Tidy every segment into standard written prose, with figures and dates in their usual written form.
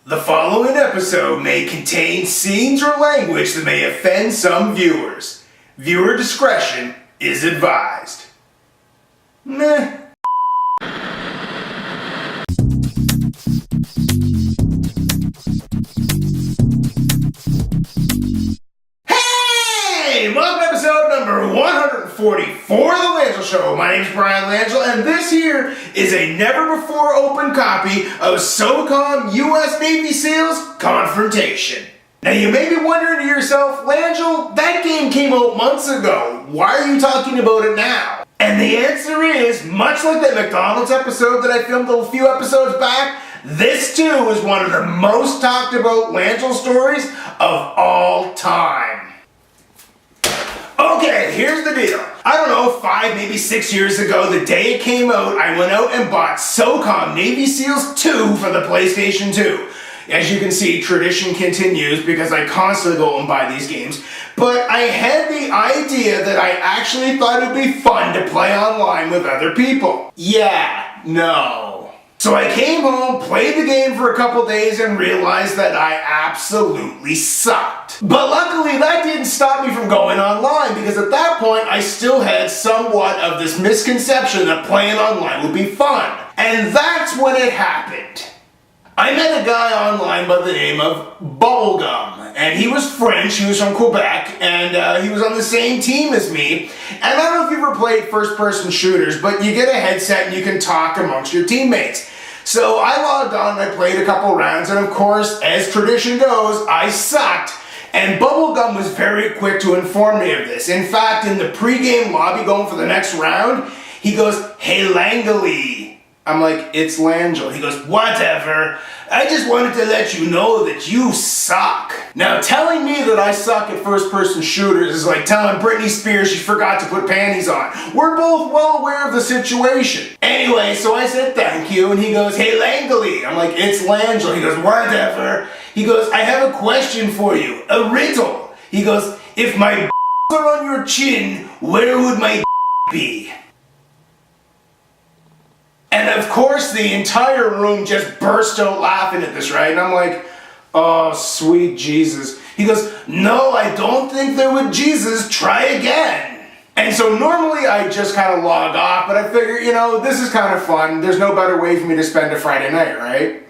The following episode may contain scenes or language that may offend some viewers. Viewer discretion is advised. Meh. Hey! Welcome to episode number 144 of The Langille Show. My name is Brian Langille, and this here is a never-before-opened copy of SOCOM U.S. Navy SEALs Confrontation. Now, you may be wondering to yourself, Langille, that game came out months ago. Why are you talking about it now? And the answer is, much like that McDonald's episode that I filmed a few episodes back, this too is one of the most talked about Langille stories of all time. Okay, here's the deal. I don't know, 5, maybe 6 years ago, the day it came out, I went out and bought SOCOM Navy SEALs 2 for the PlayStation 2. As you can see, tradition continues because I constantly go and buy these games. But I had the idea that I actually thought it would be fun to play online with other people. Yeah, no. So I came home, played the game for a couple days, and realized that I absolutely sucked. But luckily, that didn't stop me from going online, because at that point, I still had somewhat of this misconception that playing online would be fun. And that's when it happened. I met a guy online by the name of Bubblegum, and he was French, he was from Quebec, and he was on the same team as me. And I don't know if you've ever played first-person shooters, but you get a headset and you can talk amongst your teammates. So I logged on and I played a couple rounds, and of course, as tradition goes, I sucked. And Bubblegum was very quick to inform me of this. In fact, in the pre-game lobby going for the next round, he goes, "Hey Langille." I'm like, "It's Langille." He goes, "Whatever. I just wanted to let you know that you suck." Now, telling me that I suck at first-person shooters is like telling Britney Spears she forgot to put panties on. We're both well aware of the situation. Anyway, so I said thank you, and he goes, "Hey Langille." I'm like, "It's Langille." He goes, "Whatever." He goes, "I have a question for you, a riddle." He goes, "If my are on your chin, where would my be?" And of course, the entire room just burst out laughing at this, right? And I'm like, "Oh, sweet Jesus." He goes, "No, I don't think they're with Jesus. Try again." And so normally I just kind of log off, but I figure, this is kind of fun. There's no better way for me to spend a Friday night, right?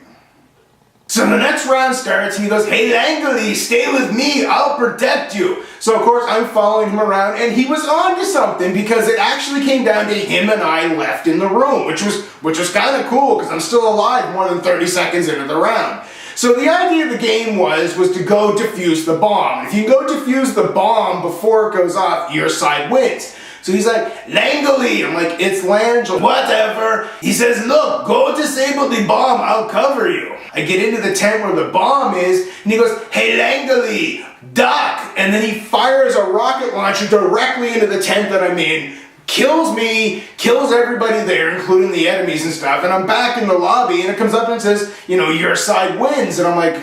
So the next round starts, and he goes, "Hey Langille, stay with me, I'll protect you." So of course I'm following him around, and he was on to something, because it actually came down to him and I left in the room, which was kind of cool, because I'm still alive more than 30 seconds into the round. So the idea of the game was to go defuse the bomb. If you can go defuse the bomb before it goes off, your side wins. So he's like, "Langille." I'm like, "It's Langille." "Whatever." He says, "Look, go disable the bomb, I'll cover you." I get into the tent where the bomb is, and he goes, "Hey Langille, duck." And then he fires a rocket launcher directly into the tent that I'm in, kills me, kills everybody there, including the enemies and stuff, and I'm back in the lobby, and it comes up and says, "Your side wins." And I'm like,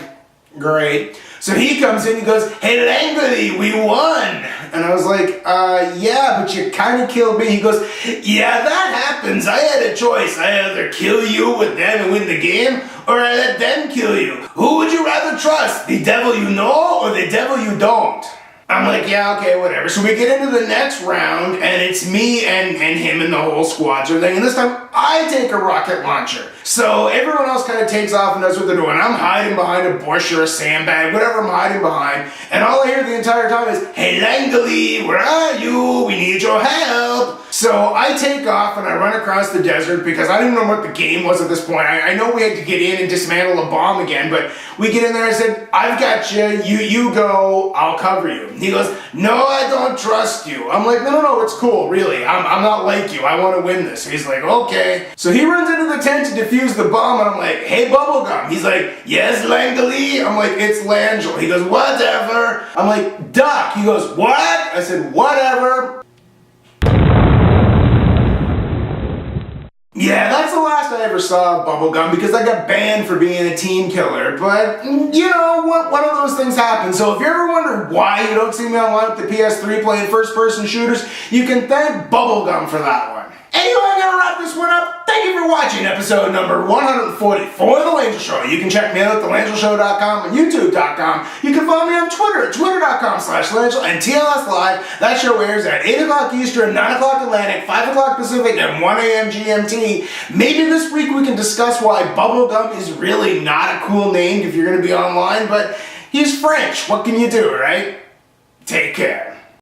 "Great." So he comes in, he goes, "Hey Langille, we won." And I was like, "Yeah, but you kind of killed me." He goes, "Yeah, that happens. I had a choice. I either kill you with them and win the game, or I let them kill you. Who would you rather trust? The devil you know, or the devil you don't?" I'm like, "Yeah, okay, whatever." So we get into the next round, and it's me and him and the whole squad sort of thing. And this time, I take a rocket launcher. So everyone else kind of takes off and does what they're doing. I'm hiding behind a bush or a sandbag, whatever I'm hiding behind. And all I hear the entire time is, "Hey Langille, where are you? We need your help." So I take off and I run across the desert, because I didn't know what the game was at this point. I know we had to get in and dismantle a bomb again, but we get in there and I said, "I've got you. You go, I'll cover you." He goes, "No, I don't trust you." I'm like, No, it's cool, really. I'm not like you. I want to win this." So he's like, "Okay." So he runs into the tent to defuse the bomb, and I'm like, "Hey Bubblegum." He's like, "Yes, Langille." I'm like, "It's Langille." He goes, "Whatever." I'm like, "Duck." He goes, "What?" I said, "Whatever." Yeah, that's the last I ever saw of Bubblegum, because I got banned for being a team killer. But, one of those things happen. So if you ever wonder why you don't see me online with the PS3 playing first-person shooters, you can thank Bubblegum for that one. Anyway, I'm gonna wrap this one up. Thank you for watching episode number 144 of The Langille Show. You can check me out at thelangilleshow.com and youtube.com. You can follow me on Twitter at twitter.com/Langille and TLS Live. That show airs at 8 o'clock Eastern, 9 o'clock Atlantic, 5 o'clock Pacific, and 1 a.m. GMT. Maybe this week we can discuss why Bubblegum is really not a cool name if you're gonna be online, but he's French. What can you do, right? Take care.